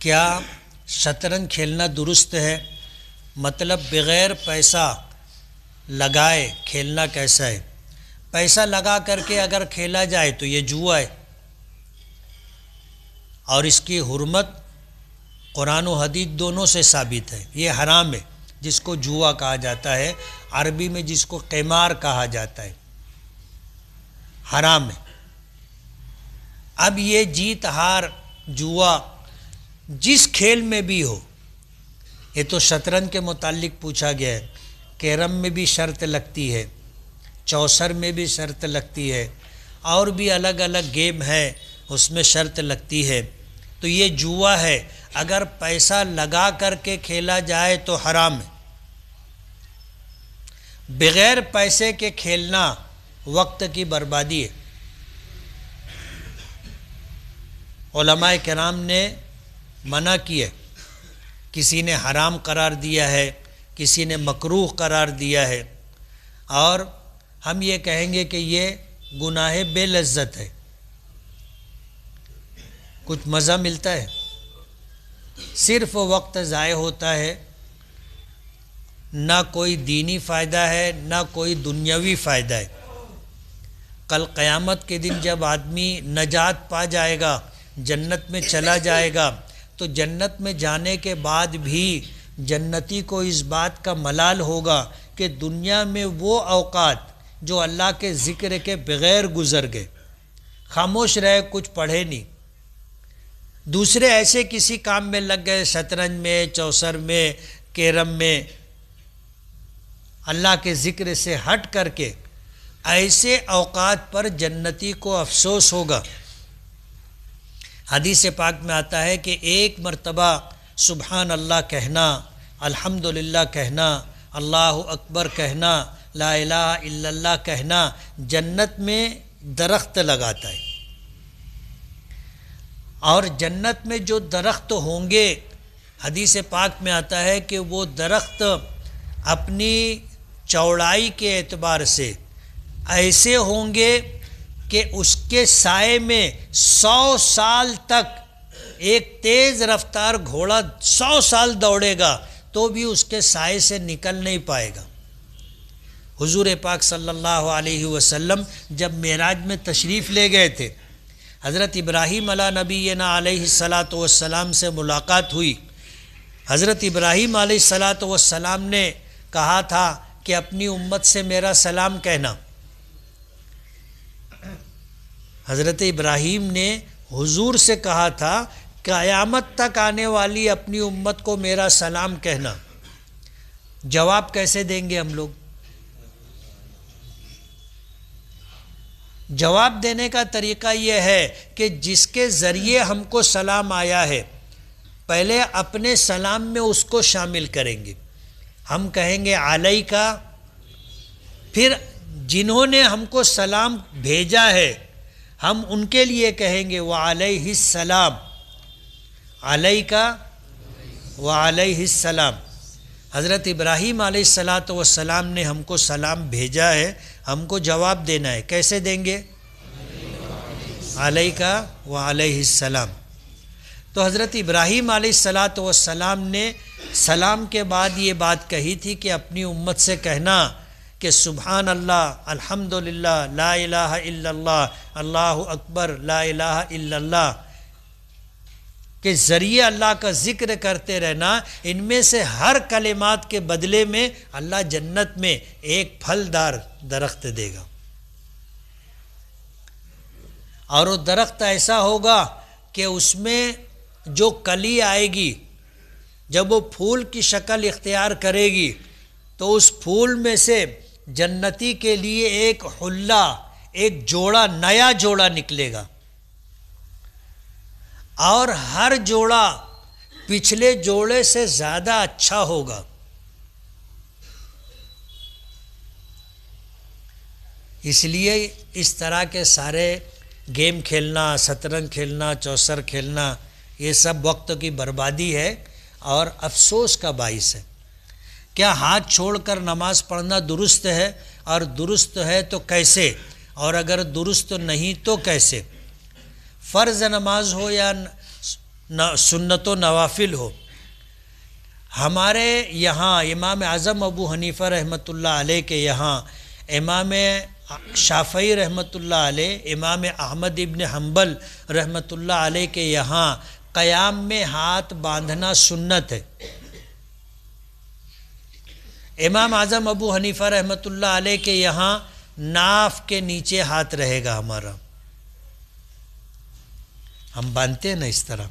کیا شطرنج کھیلنا درست ہے؟ مطلب بغیر پیسہ لگائے کھیلنا کیسا ہے؟ پیسہ لگا کر کے اگر کھیلا جائے تو یہ جوا ہے، اور اس کی حرمت قرآن و حدیث دونوں سے ثابت ہے۔ یہ حرام ہے، جس کو جوا کہا جاتا ہے، عربی میں جس کو قمار کہا جاتا ہے، حرام ہے۔ اب یہ جیت ہار جوا جس کھیل میں بھی ہو، یہ تو شطرنج کے متعلق پوچھا گیا ہے، کیرم میں بھی شرط لگتی ہے، چوسر میں بھی شرط لگتی ہے، اور بھی الگ الگ گیم ہے اس میں شرط لگتی ہے، تو یہ جوا ہے۔ اگر پیسہ لگا کر کے کھیلا جائے تو حرام ہے۔ بغیر پیسے کے کھیلنا وقت کی بربادی ہے۔ علماء کرام نے منع کیا، کسی نے حرام قرار دیا ہے، کسی نے مکروہ قرار دیا ہے، اور ہم یہ کہیں گے کہ یہ گناہ بے لذت ہے۔ کچھ مزہ ملتا ہے؟ صرف وقت ضائع ہوتا ہے، نہ کوئی دینی فائدہ ہے نہ کوئی دنیاوی فائدہ ہے۔ کل قیامت کے دن جب آدمی نجات پا جائے گا، جنت میں چلا جائے گا، تو جنت میں جانے کے بعد بھی جنتی کو اس بات کا ملال ہوگا کہ دنیا میں وہ اوقات جو اللہ کے ذکر کے بغیر گزر گئے، خاموش رہے، کچھ پڑھے نہیں، دوسرے ایسے کسی کام میں لگ گئے، شطرنج میں، چوسر میں، کیرم میں، اللہ کے ذکر سے ہٹ کر کے، ایسے اوقات پر جنتی کو افسوس ہوگا۔ حدیث پاک میں آتا ہے کہ ایک مرتبہ سبحان اللہ کہنا، الحمدللہ کہنا، اللہ اکبر کہنا، لا الہ الا اللہ کہنا جنت میں درخت لگاتا ہے۔ اور جنت میں جو درخت ہوں گے، حدیث پاک میں آتا ہے کہ وہ درخت اپنی چوڑائی کے اعتبار سے ایسے ہوں گے کہ اس کے سائے میں 100 سال تک ایک تیز رفتار گھوڑا 100 سال دوڑے گا تو بھی اس کے سائے سے نکل نہیں پائے گا۔ حضور پاک صلی اللہ علیہ وسلم جب معراج میں تشریف لے گئے تھے، حضرت ابراہیم علیہ نبینا علیہ الصلاۃ والسلام سے ملاقات ہوئی۔ حضرت ابراہیم علیہ الصلاۃ والسلام نے کہا تھا کہ اپنی امت سے میرا سلام کہنا۔ حضرت ابراہیم نے حضور سے کہا تھا قیامت تک آنے والی اپنی امت کو میرا سلام کہنا۔ جواب کیسے دیں گے ہم لوگ؟ جواب دینے کا طریقہ یہ ہے کہ جس کے ذریعے ہم کو سلام آیا ہے، پہلے اپنے سلام میں اس کو شامل کریں گے۔ ہم کہیں گے علیکا، پھر جنہوں نے ہم کو سلام بھیجا ہے ہم ان کے لیے کہیں گے وعلیہ السلام، علیکا وعلیہ السلام۔ حضرت ابراہیم علیہ السلام نے ہم کو سلام بھیجا ہے، ہم کو جواب دینا ہے، کیسے دیں گے؟ علیکا وعلیہ السلام۔ تو حضرت ابراہیم علیہ السلام نے سلام کے بعد یہ بات کہی تھی کہ اپنی امت سے کہنا کہ سبحان اللہ، الحمدللہ، لا الہ الا اللہ، اللہ اکبر، لا الہ الا اللہ کے ذریعے اللہ کا ذکر کرتے رہنا۔ ان میں سے ہر کلمات کے بدلے میں اللہ جنت میں ایک پھلدار درخت دے گا، اور وہ درخت ایسا ہوگا کہ اس میں جو کلی آئے گی، جب وہ پھول کی شکل اختیار کرے گی تو اس پھول میں سے جنتی کے لیے ایک حلہ، ایک جوڑا، نیا جوڑا نکلے گا، اور ہر جوڑا پچھلے جوڑے سے زیادہ اچھا ہوگا۔ اس لیے اس طرح کے سارے گیم کھیلنا، شطرنج کھیلنا، چوسر کھیلنا، یہ سب وقت کی بربادی ہے اور افسوس کا باعث ہے۔ کیا ہاتھ چھوڑ کر نماز پڑھنا درست ہے؟ اور درست ہے تو کیسے؟ اور اگر درست نہیں تو کیسے؟ فرض نماز ہو یا سنت و نوافل ہو۔ ہمارے یہاں امام اعظم ابو حنیفہ رحمۃ اللہ علیہ کے یہاں، امام شافعی رحمۃ اللہ علیہ، امام احمد ابن حنبل رحمۃ اللہ علیہ کے یہاں قیام میں ہاتھ باندھنا سنت ہے۔ امام اعظم ابو حنیفہ رحمۃ اللہ علیہ کے یہاں ناف کے نیچے ہاتھ رہے گا ہمارا، ہم باندھتے ہیں نا اس طرح،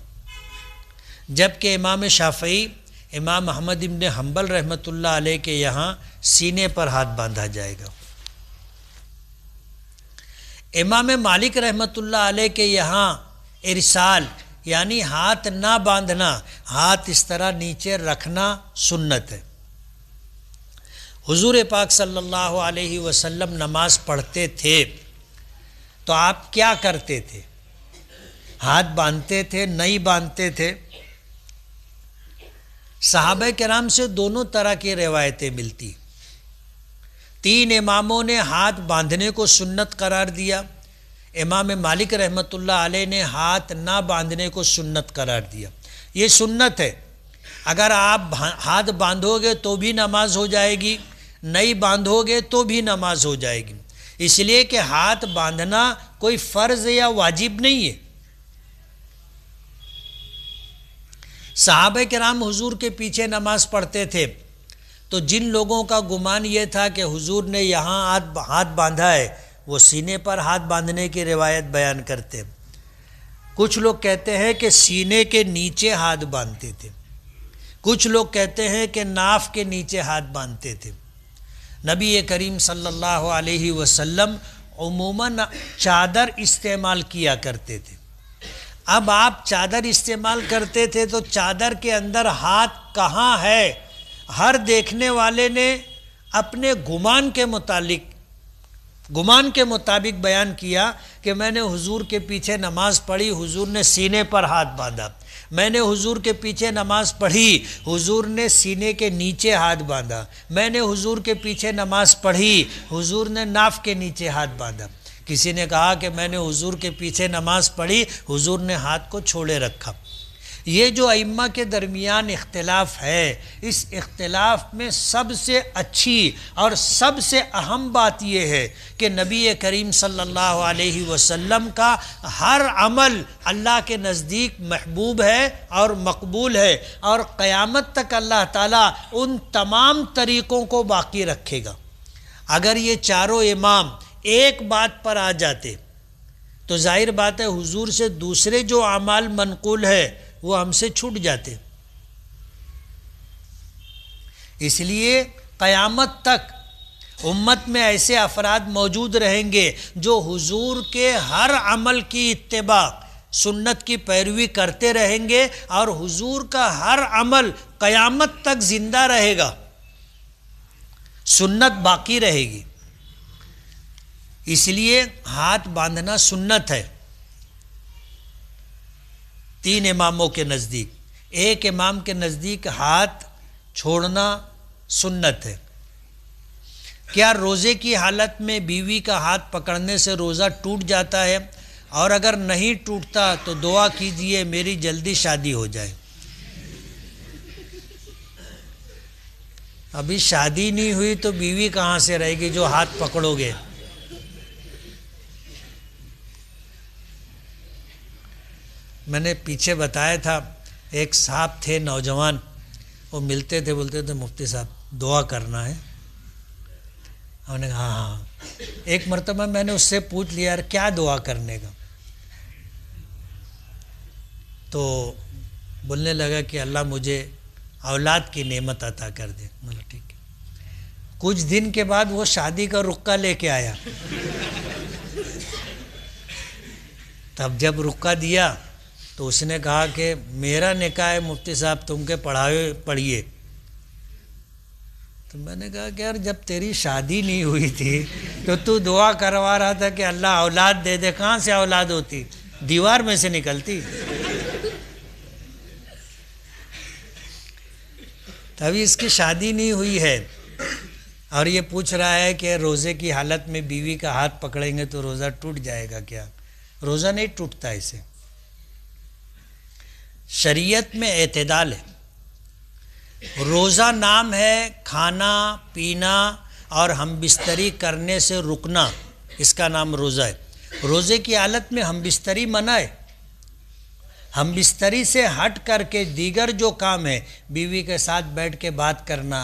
جبکہ امام شافعی، امام احمد ابن حنبل رحمۃ اللہ علیہ کے یہاں سینے پر ہاتھ باندھا جائے گا۔ امام مالک رحمۃ اللہ علیہ کے یہاں ارسال یعنی ہاتھ نہ باندھنا، ہاتھ اس طرح نیچے رکھنا سنت ہے۔ حضور پاک صلی اللہ علیہ وسلم نماز پڑھتے تھے تو آپ کیا کرتے تھے؟ ہاتھ باندھتے تھے، نہیں باندھتے تھے؟ صحابہ کرام سے دونوں طرح کی روایتیں ملتی۔ 3 اماموں نے ہاتھ باندھنے کو سنت قرار دیا، امام مالک رحمۃ اللہ علیہ نے ہاتھ نہ باندھنے کو سنت قرار دیا۔ یہ سنت ہے، اگر آپ ہاتھ باندھو گے تو بھی نماز ہو جائے گی، نہیں باندھو گے تو بھی نماز ہو جائے گی، اس لیے کہ ہاتھ باندھنا کوئی فرض یا واجب نہیں ہے۔ صحابہ کرام حضور کے پیچھے نماز پڑھتے تھے تو جن لوگوں کا گمان یہ تھا کہ حضور نے یہاں ہاتھ باندھا ہے، وہ سینے پر ہاتھ باندھنے کی روایت بیان کرتے۔ کچھ لوگ کہتے ہیں کہ سینے کے نیچے ہاتھ باندھتے تھے، کچھ لوگ کہتے ہیں کہ ناف کے نیچے ہاتھ باندھتے تھے۔ نبی کریم صلی اللہ علیہ وسلم عموماً چادر استعمال کیا کرتے تھے۔ اب آپ چادر استعمال کرتے تھے تو چادر کے اندر ہاتھ کہاں ہے؟ ہر دیکھنے والے نے اپنے گمان کے مطابق بیان کیا کہ میں نے حضور کے پیچھے نماز پڑھی، حضور نے سینے پر ہاتھ باندھا، میں نے حضور کے پیچھے نماز پڑھی، حضور نے سینے کے نیچے ہاتھ باندھا، میں نے حضور کے پیچھے نماز پڑھی، حضور نے ناف کے نیچے ہاتھ باندھا۔ کسی نے کہا کہ میں نے حضور کے پیچھے نماز پڑھی، حضور نے ہاتھ کو چھوڑے رکھا۔ یہ جو ائمہ کے درمیان اختلاف ہے، اس اختلاف میں سب سے اچھی اور سب سے اہم بات یہ ہے کہ نبی کریم صلی اللہ علیہ وسلم کا ہر عمل اللہ کے نزدیک محبوب ہے اور مقبول ہے، اور قیامت تک اللہ تعالیٰ ان تمام طریقوں کو باقی رکھے گا۔ اگر یہ چاروں امام ایک بات پر آ جاتے تو ظاہر بات ہے حضور سے دوسرے جو اعمال منقول ہے وہ ہم سے چھوٹ جاتے۔ اس لیے قیامت تک امت میں ایسے افراد موجود رہیں گے جو حضور کے ہر عمل کی اتباع، سنت کی پیروی کرتے رہیں گے، اور حضور کا ہر عمل قیامت تک زندہ رہے گا، سنت باقی رہے گی۔ اس لیے ہاتھ باندھنا سنت ہے 3 اماموں کے نزدیک، ایک امام کے نزدیک ہاتھ چھوڑنا سنت ہے۔ کیا روزے کی حالت میں بیوی کا ہاتھ پکڑنے سے روزہ ٹوٹ جاتا ہے؟ اور اگر نہیں ٹوٹتا تو دعا کیجئے میری جلدی شادی ہو جائے۔ ابھی شادی نہیں ہوئی تو بیوی کہاں سے رہے گی جو ہاتھ پکڑو گے؟ میں نے پیچھے بتایا تھا، ایک صاحب تھے نوجوان، وہ ملتے تھے، بولتے تھے مفتی صاحب دعا کرنا ہے۔ ہم نے کہا ہاں۔ ایک مرتبہ میں نے اس سے پوچھ لیا یار کیا دعا کرنے کا؟ تو بولنے لگا کہ اللہ مجھے اولاد کی نعمت عطا کر دے۔ میں نے ٹھیک ہے۔ کچھ دن کے بعد وہ شادی کا رکہ لے کے آیا۔ تب جب رکہ دیا تو اس نے کہا کہ میرا نکاح ہے مفتی صاحب، تم کے پڑھیے۔ تو میں نے کہا کہ یار جب تیری شادی نہیں ہوئی تھی تو دعا کروا رہا تھا کہ اللہ اولاد دے دے، کہاں سے اولاد ہوتی؟ دیوار میں سے نکلتی۔ ابھی اس کی شادی نہیں ہوئی ہے اور یہ پوچھ رہا ہے کہ روزے کی حالت میں بیوی کا ہاتھ پکڑیں گے تو روزہ ٹوٹ جائے گا کیا؟ روزہ نہیں ٹوٹتا اسے۔ شریعت میں اعتدال ہے۔ روزہ نام ہے کھانا پینا اور ہم بستری کرنے سے رکنا، اس کا نام روزہ ہے۔ روزے کی حالت میں ہم بستری منع ہے۔ ہم بستری سے ہٹ کر کے دیگر جو کام ہے، بیوی کے ساتھ بیٹھ کے بات کرنا،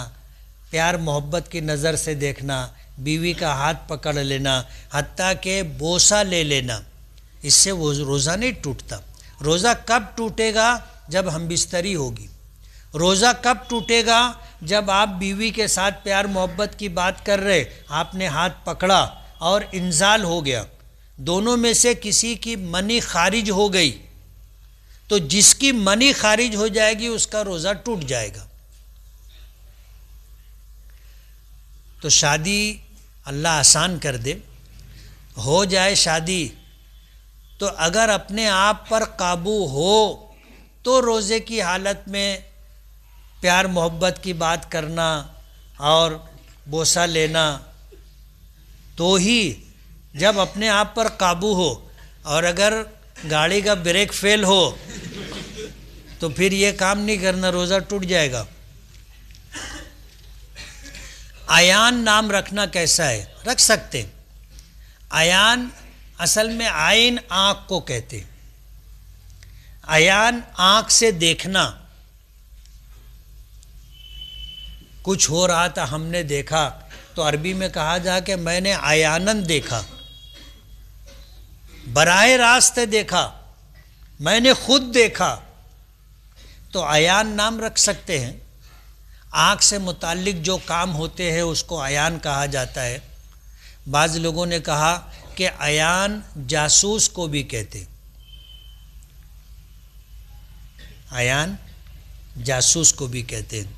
پیار محبت کی نظر سے دیکھنا، بیوی کا ہاتھ پکڑ لینا، حتیٰ کہ بوسہ لے لینا، اس سے وہ روزہ نہیں ٹوٹتا۔ روزہ کب ٹوٹے گا؟ جب ہم بستری ہوگی۔ روزہ کب ٹوٹے گا؟ جب آپ بیوی کے ساتھ پیار محبت کی بات کر رہے، آپ نے ہاتھ پکڑا اور انزال ہو گیا، دونوں میں سے کسی کی منی خارج ہو گئی، تو جس کی منی خارج ہو جائے گی اس کا روزہ ٹوٹ جائے گا۔ تو شادی اللہ آسان کر دے، ہو جائے شادی، تو اگر اپنے آپ پر قابو ہو تو روزے کی حالت میں پیار محبت کی بات کرنا اور بوسہ لینا تو ہی، جب اپنے آپ پر قابو ہو، اور اگر گاڑی کا بریک فیل ہو تو پھر یہ کام نہیں کرنا، روزہ ٹوٹ جائے گا۔ عیان نام رکھنا کیسا ہے؟ رکھ سکتے۔ عیان اصل میں عین آنکھ کو کہتے، عیان آنکھ سے دیکھنا، کچھ ہو رہا تھا ہم نے دیکھا، تو عربی میں کہا جا کہ میں نے عیاناً دیکھا، براہ راست دیکھا، میں نے خود دیکھا، تو عیان نام رکھ سکتے ہیں۔ آنکھ سے متعلق جو کام ہوتے ہیں اس کو عیان کہا جاتا ہے۔ بعض لوگوں نے کہا کہ عیان جاسوس کو بھی کہتے، عیان جاسوس کو بھی کہتے ہیں۔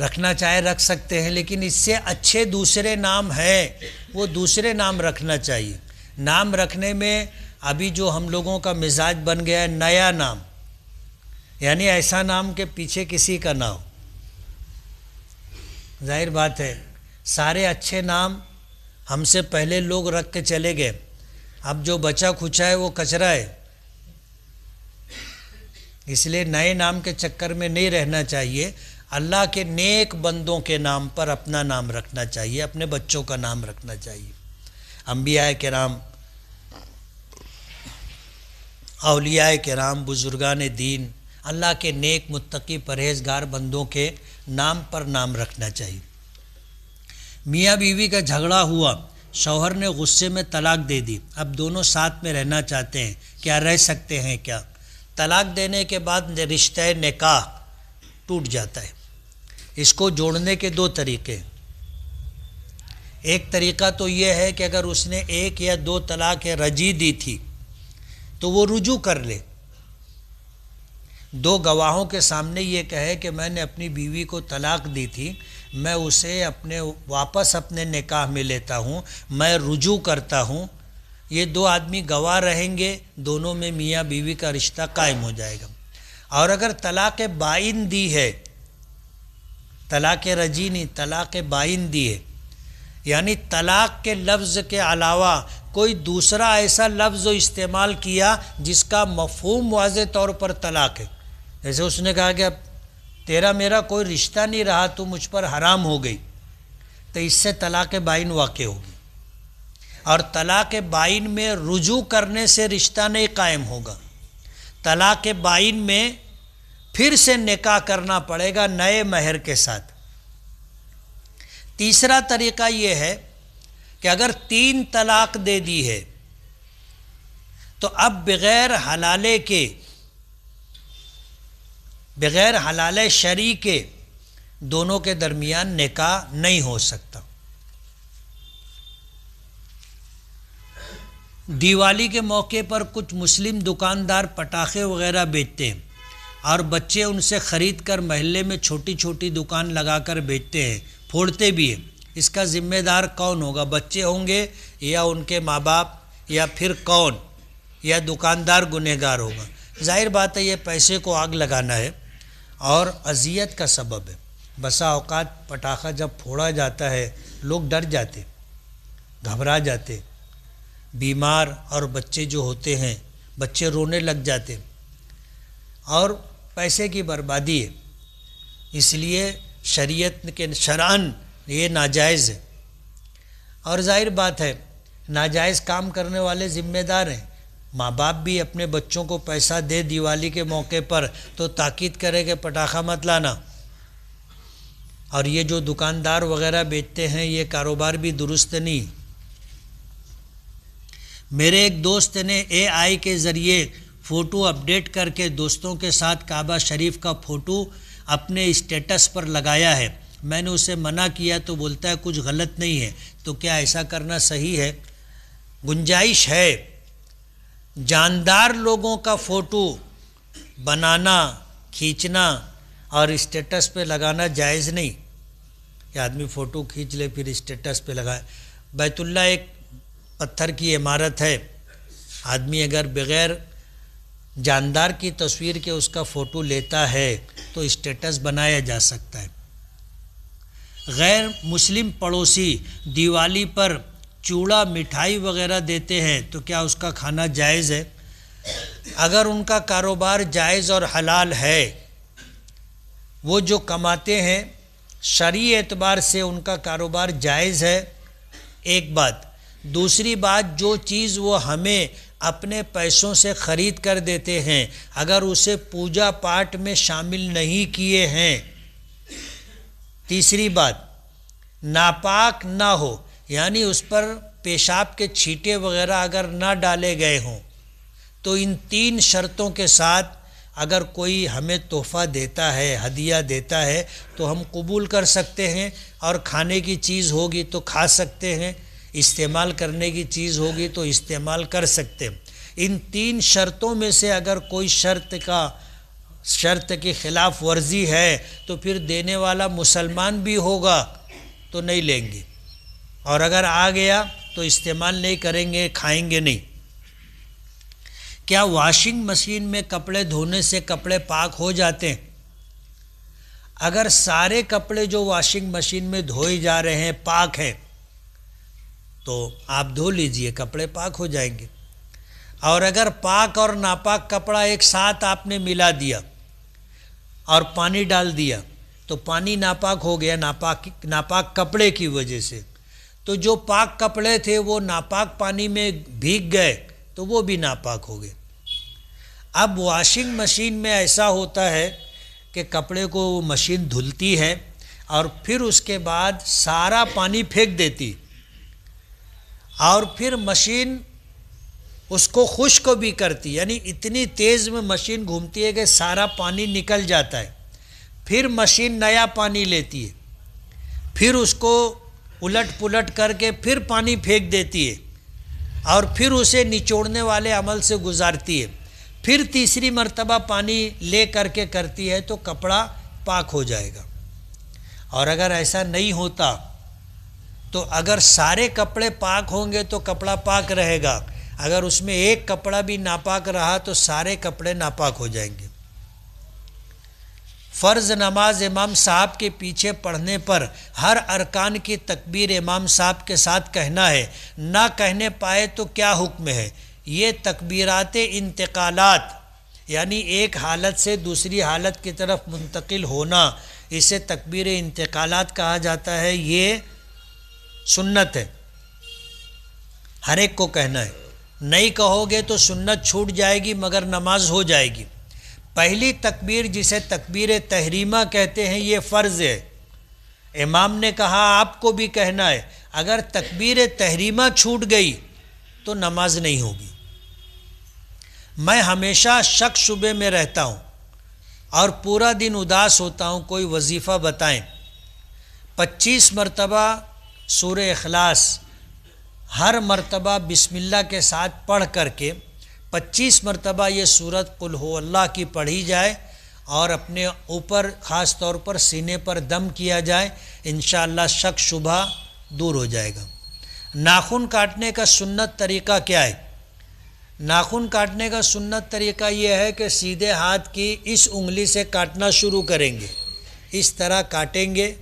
رکھنا چاہے رکھ سکتے ہیں، لیکن اس سے اچھے دوسرے نام ہیں، وہ دوسرے نام رکھنا چاہیے۔ نام رکھنے میں ابھی جو ہم لوگوں کا مزاج بن گیا ہے نیا نام، یعنی ایسا نام کہ پیچھے کسی کا نہ ہو۔ ظاہر بات ہے سارے اچھے نام ہم سے پہلے لوگ رکھ کے چلے گئے، اب جو بچا کھچا ہے وہ کچرا ہے، اس لیے نئے نام کے چکر میں نہیں رہنا چاہیے۔ اللہ کے نیک بندوں کے نام پر اپنا نام رکھنا چاہیے، اپنے بچوں کا نام رکھنا چاہیے۔ انبیاء کرام، اولیاء کرام، بزرگان دین، اللہ کے نیک متقی پرہیزگار بندوں کے نام پر نام رکھنا چاہیے۔ میاں بیوی کا جھگڑا ہوا، شوہر نے غصے میں طلاق دے دی، اب دونوں ساتھ میں رہنا چاہتے ہیں، کیا رہ سکتے ہیں کیا؟ طلاق دینے کے بعد رشتہ نکاح ٹوٹ جاتا ہے۔ اس کو جوڑنے کے دو طریقے، ایک طریقہ تو یہ ہے کہ اگر اس نے ایک یا دو طلاق رجعی دی تھی تو وہ رجوع کر لے، دو گواہوں کے سامنے یہ کہے کہ میں نے اپنی بیوی کو طلاق دی تھی، میں اسے واپس اپنے نکاح میں لیتا ہوں، میں رجوع کرتا ہوں، یہ دو آدمی گواہ رہیں گے، دونوں میں میاں بیوی کا رشتہ قائم ہو جائے گا۔ اور اگر طلاق بائن دی ہے، طلاق رجعی نہیں، طلاق بائن دی ہے، یعنی طلاق کے لفظ کے علاوہ کوئی دوسرا ایسا لفظ استعمال کیا جس کا مفہوم واضح طور پر طلاق ہے، جیسے اس نے کہا کہ اب تیرا میرا کوئی رشتہ نہیں رہا، تو مجھ پر حرام ہو گئی، تو اس سے طلاق بائن واقع ہوگی۔ اور طلاق بائن میں رجوع کرنے سے رشتہ نہیں قائم ہوگا، طلاق بائن میں پھر سے نکاح کرنا پڑے گا نئے مہر کے ساتھ۔ تیسرا طریقہ یہ ہے کہ اگر 3 طلاق دے دی ہے تو اب بغیر حلال شرعی کے دونوں کے درمیان نکاح نہیں ہو سکتا۔ دیوالی کے موقع پر کچھ مسلم دکاندار پٹاخے وغیرہ بیچتے ہیں اور بچے ان سے خرید کر محلے میں چھوٹی چھوٹی دکان لگا کر بیچتے ہیں، پھوڑتے بھی ہیں۔ اس کا ذمہ دار کون ہوگا؟ بچے ہوں گے یا ان کے ماں باپ، یا پھر کون؟ یا دکاندار گنہگار ہوگا؟ ظاہر بات ہے یہ پیسے کو آگ لگانا ہے اور اذیت کا سبب ہے۔ بسا اوقات پٹاخہ جب پھوڑا جاتا ہے لوگ ڈر جاتے، گھبرا جاتے، بیمار اور بچے جو ہوتے ہیں بچے رونے لگ جاتے، اور پیسے کی بربادی ہے، اس لیے شریعت کے شرعاً یہ ناجائز ہے۔ اور ظاہر بات ہے ناجائز کام کرنے والے ذمہ دار ہیں، ماں باپ بھی اپنے بچوں کو پیسہ دے دیوالی کے موقع پر تو تاکید کرے کہ پٹاخہ مت لانا۔ اور یہ جو دکاندار وغیرہ بیچتے ہیں یہ کاروبار بھی درست نہیں۔ میرے ایک دوست نے AI کے ذریعے فوٹو اپڈیٹ کر کے دوستوں کے ساتھ کعبہ شریف کا فوٹو اپنے اسٹیٹس پر لگایا ہے، میں نے اسے منع کیا تو بولتا ہے کچھ غلط نہیں ہے، تو کیا ایسا کرنا صحیح ہے؟ گنجائش ہے، جاندار لوگوں کا فوٹو بنانا، کھینچنا اور اسٹیٹس پہ لگانا جائز نہیں کہ آدمی فوٹو کھینچ لے پھر اسٹیٹس پہ لگائے۔ بیت اللہ ایک پتھر کی عمارت ہے، آدمی اگر بغیر جاندار کی تصویر کے اس کا فوٹو لیتا ہے تو اسٹیٹس بنایا جا سکتا ہے۔ غیر مسلم پڑوسی دیوالی پر چوڑا مٹھائی وغیرہ دیتے ہیں تو کیا اس کا کھانا جائز ہے؟ اگر ان کا کاروبار جائز اور حلال ہے، وہ جو کماتے ہیں شرعی اعتبار سے ان کا کاروبار جائز ہے، ایک بات۔ دوسری بات، جو چیز وہ ہمیں اپنے پیسوں سے خرید کر دیتے ہیں اگر اسے پوجا پاٹ میں شامل نہیں کیے ہیں۔ تیسری بات، ناپاک نہ ہو، یعنی اس پر پیشاب کے چھینٹے وغیرہ اگر نہ ڈالے گئے ہوں، تو ان 3 شرطوں کے ساتھ اگر کوئی ہمیں تحفہ دیتا ہے، ہدیہ دیتا ہے تو ہم قبول کر سکتے ہیں، اور کھانے کی چیز ہوگی تو کھا سکتے ہیں، استعمال کرنے کی چیز ہوگی تو استعمال کر سکتے ہیں۔ ان 3 شرطوں میں سے اگر کوئی شرط کی خلاف ورزی ہے تو پھر دینے والا مسلمان بھی ہوگا تو نہیں لیں گے، اور اگر آ گیا تو استعمال نہیں کریں گے، کھائیں گے نہیں۔ کیا واشنگ مشین میں کپڑے دھونے سے کپڑے پاک ہو جاتے ہیں؟ اگر سارے کپڑے جو واشنگ مشین میں دھوئے جا رہے ہیں پاک ہیں تو آپ دھو لیجئے، کپڑے پاک ہو جائیں گے۔ اور اگر پاک اور ناپاک کپڑا ایک ساتھ آپ نے ملا دیا اور پانی ڈال دیا تو پانی ناپاک ہو گیا، ناپاک کپڑے کی وجہ سے، تو جو پاک کپڑے تھے وہ ناپاک پانی میں بھیگ گئے تو وہ بھی ناپاک ہو گئے۔ اب واشنگ مشین میں ایسا ہوتا ہے کہ کپڑے کو مشین دھلتی ہے اور پھر اس کے بعد سارا پانی پھینک دیتی، اور پھر مشین اس کو خشک بھی کرتی، یعنی اتنی تیز میں مشین گھومتی ہے کہ سارا پانی نکل جاتا ہے، پھر مشین نیا پانی لیتی ہے، پھر اس کو الٹ پلٹ کر کے پھر پانی پھینک دیتی ہے، اور پھر اسے نچوڑنے والے عمل سے گزارتی ہے، پھر تیسری مرتبہ پانی لے کر کے کرتی ہے تو کپڑا پاک ہو جائے گا۔ اور اگر ایسا نہیں ہوتا تو اگر سارے کپڑے پاک ہوں گے تو کپڑا پاک رہے گا، اگر اس میں ایک کپڑا بھی ناپاک رہا تو سارے کپڑے ناپاک ہو جائیں گے۔ فرض نماز امام صاحب کے پیچھے پڑھنے پر ہر ارکان کی تکبیر امام صاحب کے ساتھ کہنا ہے، نہ کہنے پائے تو کیا حکم ہے؟ یہ تکبیرات انتقالات، یعنی ایک حالت سے دوسری حالت کی طرف منتقل ہونا، اسے تکبیر انتقالات کہا جاتا ہے، یہ سنت ہے، ہر ایک کو کہنا ہے، نہیں کہو گے تو سنت چھوٹ جائے گی مگر نماز ہو جائے گی۔ پہلی تکبیر جسے تکبیر تحریمہ کہتے ہیں یہ فرض ہے، امام نے کہا آپ کو بھی کہنا ہے، اگر تکبیر تحریمہ چھوٹ گئی تو نماز نہیں ہوگی۔ میں ہمیشہ شک شبے میں رہتا ہوں اور پورا دن اداس ہوتا ہوں، کوئی وظیفہ بتائیں۔ 25 مرتبہ سورہ اخلاص ہر مرتبہ بسم اللہ کے ساتھ پڑھ کر کے 25 مرتبہ یہ سورت قل ہو اللہ کی پڑھی جائے اور اپنے اوپر خاص طور پر سینے پر دم کیا جائے، انشاءاللہ شک شبہ دور ہو جائے گا۔ ناخن کاٹنے کا سنت طریقہ کیا ہے؟ ناخن کاٹنے کا سنت طریقہ یہ ہے کہ سیدھے ہاتھ کی اس انگلی سے کاٹنا شروع کریں گے، اس طرح کاٹیں گے،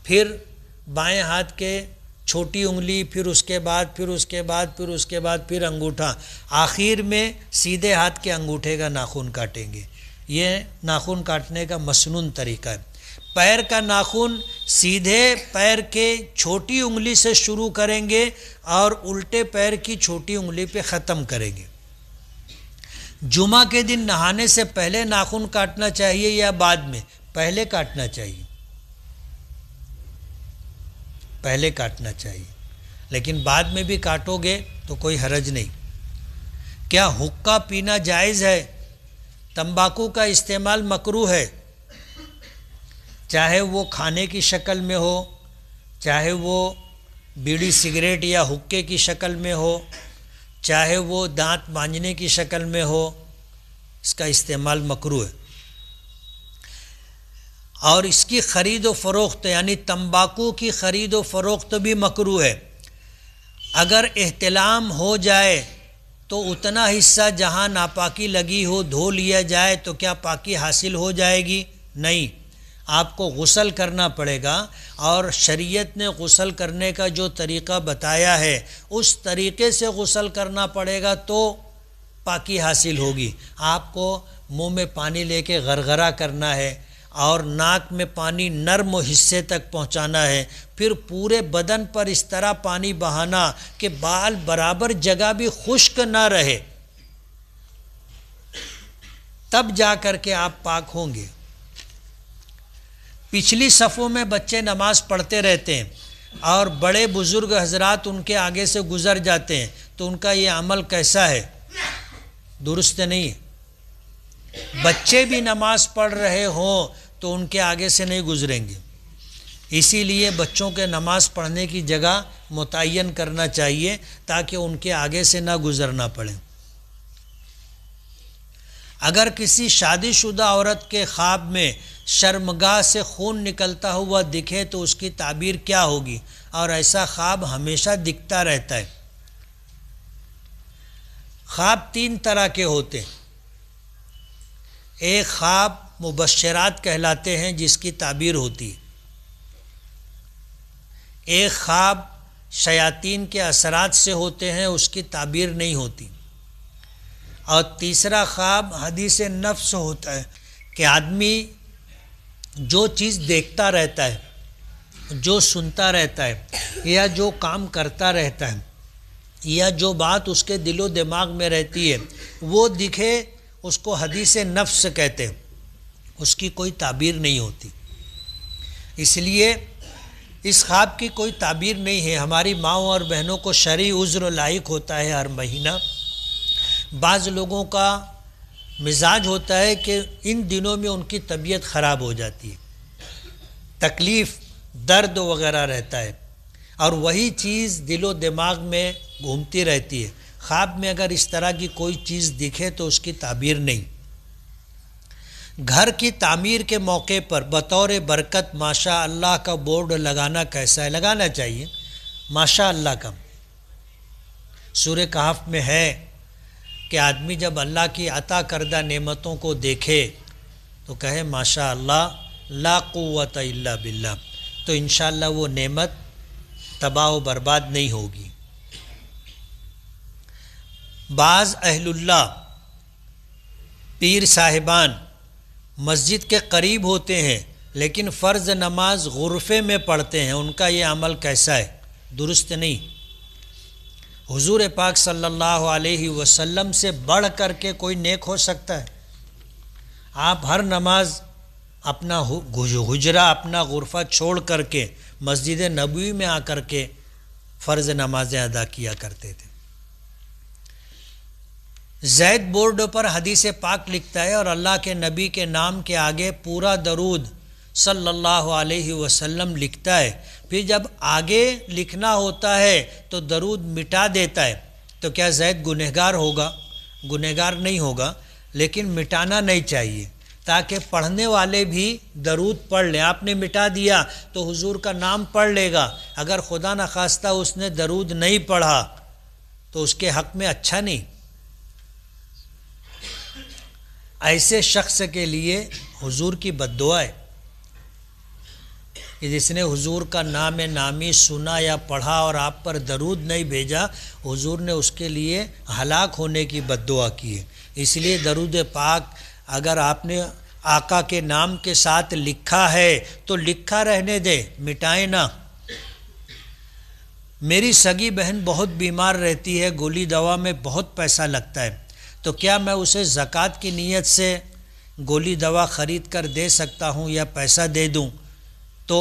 پھر بائیں ہاتھ کے چھوٹی انگلی، پھر اس کے بعد انگوٹھا، آخر میں سیدھے ہاتھ کے انگوٹھے کا ناخن کاٹیں گے۔ یہ ناخن کاٹنے کا مسنون طریقہ ہے۔ پیر کا ناخن سیدھے پیر کے چھوٹی انگلی سے شروع کریں گے اور الٹے پیر کی چھوٹی انگلی پہ ختم کریں گے۔ جمعہ کے دن نہانے سے پہلے ناخن کاٹنا چاہیے یا بعد میں؟ پہلے کاٹنا چاہیے، پہلے کاٹنا چاہیے، لیکن بعد میں بھی کاٹو گے تو کوئی حرج نہیں۔ کیا حقہ پینا جائز ہے؟ تمباکو کا استعمال مکروہ ہے، چاہے وہ کھانے کی شکل میں ہو، چاہے وہ بیڑی سگریٹ یا حقے کی شکل میں ہو، چاہے وہ دانت مانجنے کی شکل میں ہو، اس کا استعمال مکروہ ہے۔ اور اس کی خرید و فروخت یعنی تمباکو کی خرید و فروخت بھی مکروہ ہے۔ اگر احتلام ہو جائے تو اتنا حصہ جہاں ناپاکی لگی ہو دھو لیا جائے تو کیا پاکی حاصل ہو جائے گی؟ نہیں، آپ کو غسل کرنا پڑے گا، اور شریعت نے غسل کرنے کا جو طریقہ بتایا ہے اس طریقے سے غسل کرنا پڑے گا تو پاکی حاصل ہوگی۔ آپ کو منہ میں پانی لے کے غرغرہ کرنا ہے اور ناک میں پانی نرم حصے تک پہنچانا ہے، پھر پورے بدن پر اس طرح پانی بہانا کہ بال برابر جگہ بھی خشک نہ رہے، تب جا کر کے آپ پاک ہوں گے۔ پچھلی صفوں میں بچے نماز پڑھتے رہتے ہیں اور بڑے بزرگ حضرات ان کے آگے سے گزر جاتے ہیں، تو ان کا یہ عمل کیسا ہے؟ درست نہیں ہے۔ بچے بھی نماز پڑھ رہے ہوں تو ان کے آگے سے نہیں گزریں گے، اسی لیے بچوں کے نماز پڑھنے کی جگہ متعین کرنا چاہیے تاکہ ان کے آگے سے نہ گزرنا پڑے۔ اگر کسی شادی شدہ عورت کے خواب میں شرمگاہ سے خون نکلتا ہوا دکھے تو اس کی تعبیر کیا ہوگی؟ اور ایسا خواب ہمیشہ دکھتا رہتا ہے۔ خواب 3 طرح کے ہوتے ہیں۔ ایک خواب مبشرات کہلاتے ہیں جس کی تعبیر ہوتی ہے، ایک خواب شیاطین کے اثرات سے ہوتے ہیں، اس کی تعبیر نہیں ہوتی، اور تیسرا خواب حدیث نفس ہوتا ہے کہ آدمی جو چیز دیکھتا رہتا ہے، جو سنتا رہتا ہے، یا جو کام کرتا رہتا ہے، یا جو بات اس کے دل و دماغ میں رہتی ہے وہ دکھے، اس کو حدیث نفس کہتے ہیں، اس کی کوئی تعبیر نہیں ہوتی۔ اس لیے اس خواب کی کوئی تعبیر نہیں ہے۔ ہماری ماؤں اور بہنوں کو شرعی عذر لاحق ہوتا ہے ہر مہینہ۔ بعض لوگوں کا مزاج ہوتا ہے کہ ان دنوں میں ان کی طبیعت خراب ہو جاتی ہے، تکلیف، درد وغیرہ رہتا ہے، اور وہی چیز دل و دماغ میں گھومتی رہتی ہے۔ خواب میں اگر اس طرح کی کوئی چیز دکھے تو اس کی تعبیر نہیں۔ گھر کی تعمیر کے موقع پر بطور برکت ماشاء اللہ کا بورڈ لگانا کیسا ہے؟ لگانا چاہیے ماشاء اللہ کا۔ سورہ کہف میں ہے کہ آدمی جب اللہ کی عطا کردہ نعمتوں کو دیکھے تو کہے ماشاء اللہ لا قوت الا باللہ، تو انشاءاللہ وہ نعمت تباہ و برباد نہیں ہوگی۔ بعض اہل اللہ پیر صاحبان مسجد کے قریب ہوتے ہیں لیکن فرض نماز غرفے میں پڑھتے ہیں، ان کا یہ عمل کیسا ہے؟ درست نہیں۔ حضور پاک صلی اللہ علیہ وسلم سے بڑھ کر کے کوئی نیک ہو سکتا ہے؟ آپ ہر نماز اپنا حجرہ، اپنا غرفہ چھوڑ کر کے مسجد نبوی میں آ کر کے فرض نمازیں ادا کیا کرتے تھے۔ زید بورڈ پر حدیث پاک لکھتا ہے اور اللہ کے نبی کے نام کے آگے پورا درود صلی اللہ علیہ وسلم لکھتا ہے، پھر جب آگے لکھنا ہوتا ہے تو درود مٹا دیتا ہے، تو کیا زید گنہگار ہوگا؟ گنہگار نہیں ہوگا، لیکن مٹانا نہیں چاہیے تاکہ پڑھنے والے بھی درود پڑھ لیں۔ آپ نے مٹا دیا تو حضور کا نام پڑھ لے گا، اگر خدا نخواستہ اس نے درود نہیں پڑھا تو اس کے حق میں اچھا نہیں۔ ایسے شخص کے لیے حضور کی بد دعا ہے کہ جس نے حضور کا نام نامی سنا یا پڑھا اور آپ پر درود نہیں بھیجا، حضور نے اس کے لیے ہلاک ہونے کی بد دعا کی ہے۔ اس لیے درود پاک اگر آپ نے آقا کے نام کے ساتھ لکھا ہے تو لکھا رہنے دیں، مٹائیں نہ۔ میری سگی بہن بہت بیمار رہتی ہے، گولی دوا میں بہت پیسہ لگتا ہے، تو کیا میں اسے زکوٰۃ کی نیت سے گولی دوا خرید کر دے سکتا ہوں یا پیسہ دے دوں تو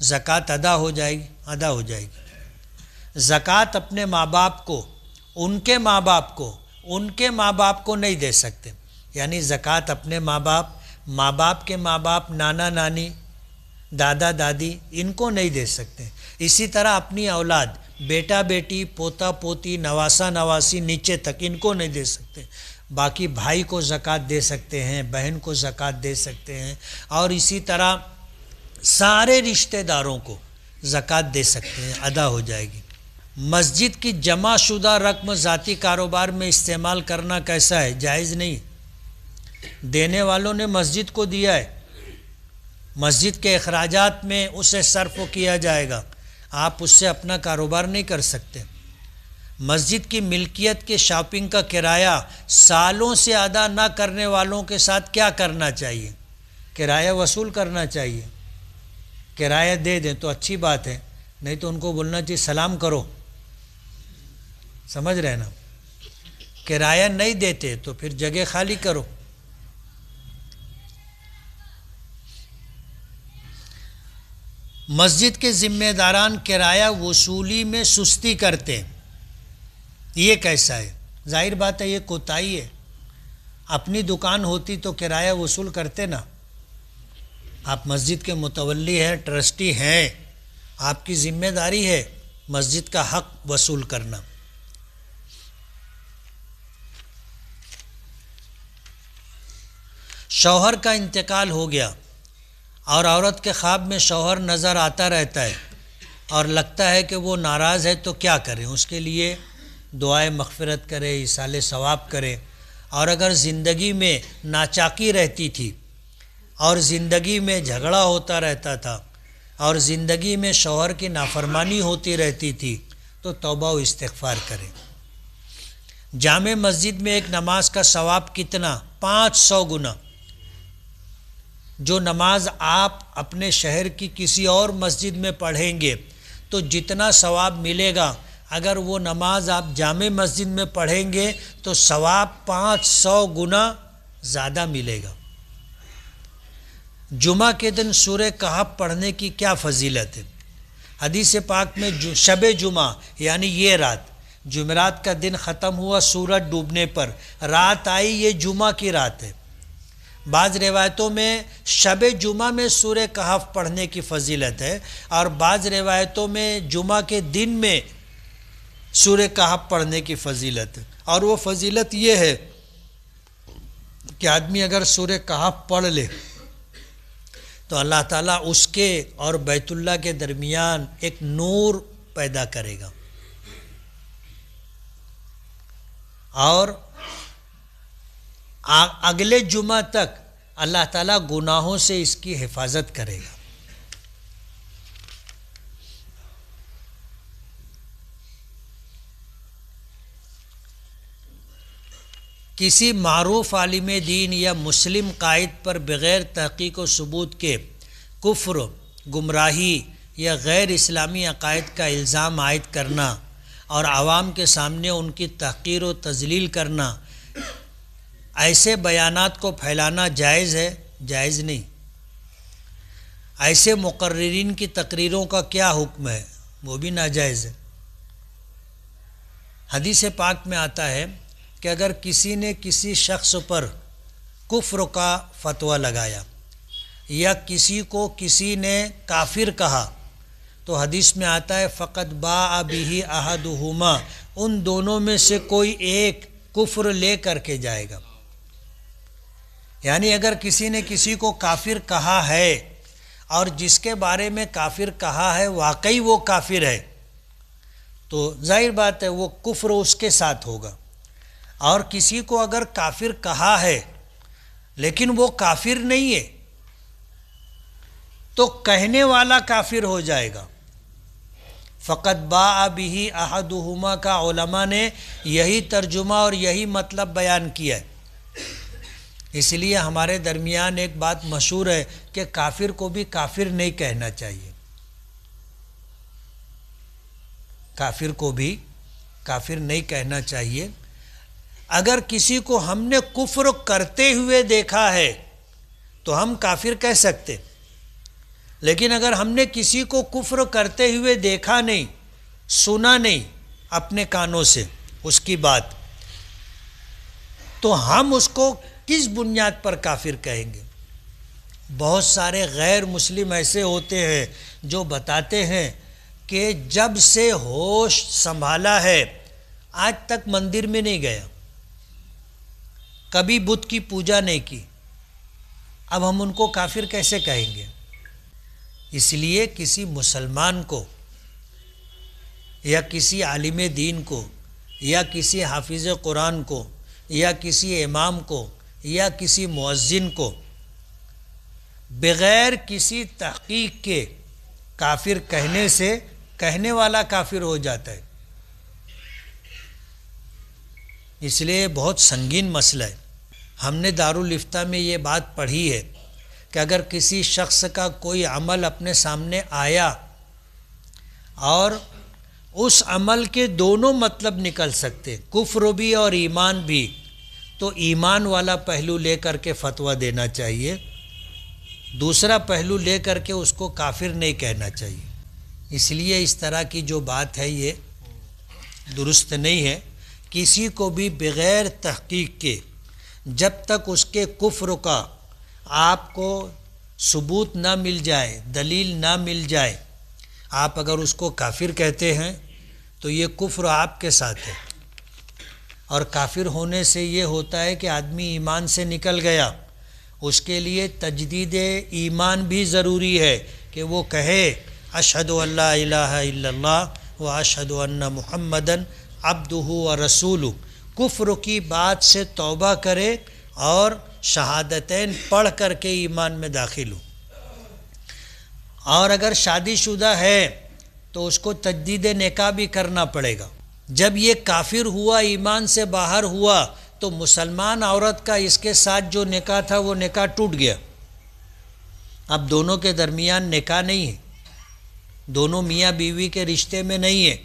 زکوٰۃ ادا ہو جائے گی؟ ادا ہو جائے گی۔ زکوٰۃ اپنے ماں باپ کو، ان کے ماں باپ کو نہیں دے سکتے، یعنی زکوٰۃ اپنے ماں باپ کے ماں باپ، نانا نانی، دادا دادی، ان کو نہیں دے سکتے۔ اسی طرح اپنی اولاد، بیٹا بیٹی، پوتا پوتی، نواسا نواسی، نیچے تک، ان کو نہیں دے سکتے۔ باقی بھائی کو زکوٰۃ دے سکتے ہیں، بہن کو زکوٰۃ دے سکتے ہیں، اور اسی طرح سارے رشتہ داروں کو زکوٰۃ دے سکتے ہیں، ادا ہو جائے گی۔ مسجد کی جمع شدہ رقم ذاتی کاروبار میں استعمال کرنا کیسا ہے؟ جائز نہیں۔ دینے والوں نے مسجد کو دیا ہے، مسجد کے اخراجات میں اسے صرف کیا جائے گا، آپ اس سے اپنا کاروبار نہیں کر سکتے۔ مسجد کی ملکیت کے شاپنگ کا کرایہ سالوں سے ادا نہ کرنے والوں کے ساتھ کیا کرنا چاہیے؟ کرایہ وصول کرنا چاہیے۔ کرایہ دے دیں تو اچھی بات ہے، نہیں تو ان کو بولنا چاہیے سلام کرو، سمجھ رہے نا؟ کرایہ نہیں دیتے تو پھر جگہ خالی کرو۔ مسجد کے ذمہ داران کرایہ وصولی میں سستی کرتے، یہ کیسا ہے؟ ظاہر بات ہے یہ کوتاہی ہے۔ اپنی دکان ہوتی تو کرایہ وصول کرتے نا۔ آپ مسجد کے متولی ہیں، ٹرسٹی ہیں، آپ کی ذمہ داری ہے مسجد کا حق وصول کرنا۔ شوہر کا انتقال ہو گیا اور عورت کے خواب میں شوہر نظر آتا رہتا ہے اور لگتا ہے کہ وہ ناراض ہے، تو کیا کریں؟ اس کے لیے دعائے مغفرت کرے، ایصال ثواب کرے۔ اور اگر زندگی میں ناچاکی رہتی تھی اور زندگی میں جھگڑا ہوتا رہتا تھا اور زندگی میں شوہر کی نافرمانی ہوتی رہتی تھی تو توبہ و استغفار کریں۔ جامع مسجد میں ایک نماز کا ثواب کتنا؟ 500 گنا۔ جو نماز آپ اپنے شہر کی کسی اور مسجد میں پڑھیں گے تو جتنا ثواب ملے گا، اگر وہ نماز آپ جامع مسجد میں پڑھیں گے تو ثواب 500 گنا زیادہ ملے گا۔ جمعہ کے دن سورہ کہف پڑھنے کی کیا فضیلت ہے؟ حدیث پاک میں شب جمعہ یعنی یہ رات، جمعرات کا دن ختم ہوا سورج ڈوبنے پر، رات آئی، یہ جمعہ کی رات ہے۔ بعض روایتوں میں شب جمعہ میں سورہ کہف پڑھنے کی فضیلت ہے، اور بعض روایتوں میں جمعہ کے دن میں سورہ کہف پڑھنے کی فضیلت ہے۔ اور وہ فضیلت یہ ہے کہ آدمی اگر سورہ کہف پڑھ لے تو اللہ تعالیٰ اس کے اور بیت اللہ کے درمیان ایک نور پیدا کرے گا، اور اگلے جمعہ تک اللہ تعالیٰ گناہوں سے اس کی حفاظت کرے گا۔ کسی معروف عالم دین یا مسلم قائد پر بغیر تحقیق و ثبوت کے کفر، گمراہی یا غیر اسلامی عقائد کا الزام عائد کرنا اور عوام کے سامنے ان کی تحقیر و تذلیل کرنا، ایسے بیانات کو پھیلانا جائز ہے؟ جائز نہیں۔ ایسے مقررین کی تقریروں کا کیا حکم ہے؟ وہ بھی ناجائز ہے۔ حدیث پاک میں آتا ہے کہ اگر کسی نے کسی شخص پر کفر کا فتویٰ لگایا یا کسی کو کسی نے کافر کہا تو حدیث میں آتا ہے فقط باء بہ احدہما، ان دونوں میں سے کوئی ایک کفر لے کر کے جائے گا۔ یعنی اگر کسی نے کسی کو کافر کہا ہے اور جس کے بارے میں کافر کہا ہے واقعی وہ کافر ہے تو ظاہر بات ہے وہ کفر اس کے ساتھ ہوگا۔ اور کسی کو اگر کافر کہا ہے لیکن وہ کافر نہیں ہے تو کہنے والا کافر ہو جائے گا۔ فقط باء بہ احدہما کا علماء نے یہی ترجمہ اور یہی مطلب بیان کیا ہے اس لیے ہمارے درمیان ایک بات مشہور ہے کہ کافر کو بھی کافر نہیں کہنا چاہیے، کافر کو بھی کافر نہیں کہنا چاہیے۔ اگر کسی کو ہم نے کفر کرتے ہوئے دیکھا ہے تو ہم کافر کہہ سکتے، لیکن اگر ہم نے کسی کو کفر کرتے ہوئے دیکھا نہیں، سنا نہیں اپنے کانوں سے اس کی بات، تو ہم اس کو کس بنیاد پر کافر کہیں گے؟ بہت سارے غیر مسلم ایسے ہوتے ہیں جو بتاتے ہیں کہ جب سے ہوش سنبھالا ہے آج تک مندر میں نہیں گیا، کبھی بت کی پوجا نہیں کی، اب ہم ان کو کافر کیسے کہیں گے؟ اس لیے کسی مسلمان کو یا کسی عالم دین کو یا کسی حافظ قرآن کو یا کسی امام کو یا کسی مؤذن کو بغیر کسی تحقیق کے کافر کہنے سے کہنے والا کافر ہو جاتا ہے۔ اس لیے بہت سنگین مسئلہ ہے۔ ہم نے دارالافتاء میں یہ بات پڑھی ہے کہ اگر کسی شخص کا کوئی عمل اپنے سامنے آیا اور اس عمل کے دونوں مطلب نکل سکتے، کفر بھی اور ایمان بھی، تو ایمان والا پہلو لے کر کے فتویٰ دینا چاہیے، دوسرا پہلو لے کر کے اس کو کافر نہیں کہنا چاہیے۔ اس لیے اس طرح کی جو بات ہے یہ درست نہیں ہے۔ کسی کو بھی بغیر تحقیق کے جب تک اس کے کفر کا آپ کو ثبوت نہ مل جائے، دلیل نہ مل جائے، آپ اگر اس کو کافر کہتے ہیں تو یہ کفر آپ کے ساتھ ہے، اور کافر ہونے سے یہ ہوتا ہے کہ آدمی ایمان سے نکل گیا۔ اس کے لیے تجدید ایمان بھی ضروری ہے کہ وہ کہے اشہد ان لا الہ الا اللہ و اشہد ان محمدن عبدہ و رسولہ، کفر کی بات سے توبہ کرے اور شہادتین پڑھ کر کے ایمان میں داخل ہو۔ اور اگر شادی شدہ ہے تو اس کو تجدید نکاح بھی کرنا پڑے گا۔ جب یہ کافر ہوا، ایمان سے باہر ہوا، تو مسلمان عورت کا اس کے ساتھ جو نکاح تھا وہ نکاح ٹوٹ گیا، اب دونوں کے درمیان نکاح نہیں ہے، دونوں میاں بیوی کے رشتے میں نہیں ہے۔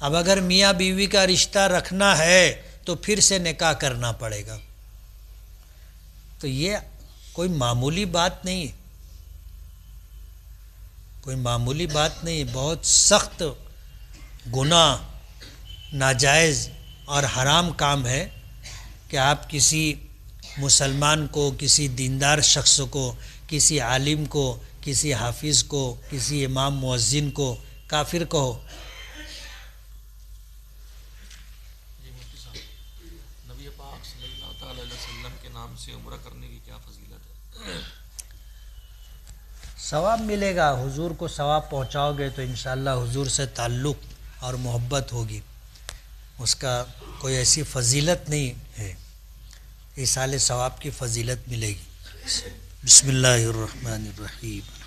اب اگر میاں بیوی کا رشتہ رکھنا ہے تو پھر سے نکاح کرنا پڑے گا۔ تو یہ کوئی معمولی بات نہیں ہے، کوئی معمولی بات نہیں ہے، بہت سخت گناہ، ناجائز اور حرام کام ہے کہ آپ کسی مسلمان کو، کسی دیندار شخص کو، کسی عالم کو، کسی حافظ کو، کسی امام مؤذن کو کافر کہو۔ نبی پاک صلی اللہ تعالی علیہ وسلم کے نام سے عمرہ کرنے کی کیا فضیلت ہے؟ ثواب ملے گا، حضور کو ثواب پہنچاؤ گے تو انشاءاللہ حضور سے تعلق اور محبت ہوگی، اس کا کوئی ایسی فضیلت نہیں ہے، ایصال ثواب کی فضیلت ملے گی۔ بسم اللہ الرحمن الرحیم۔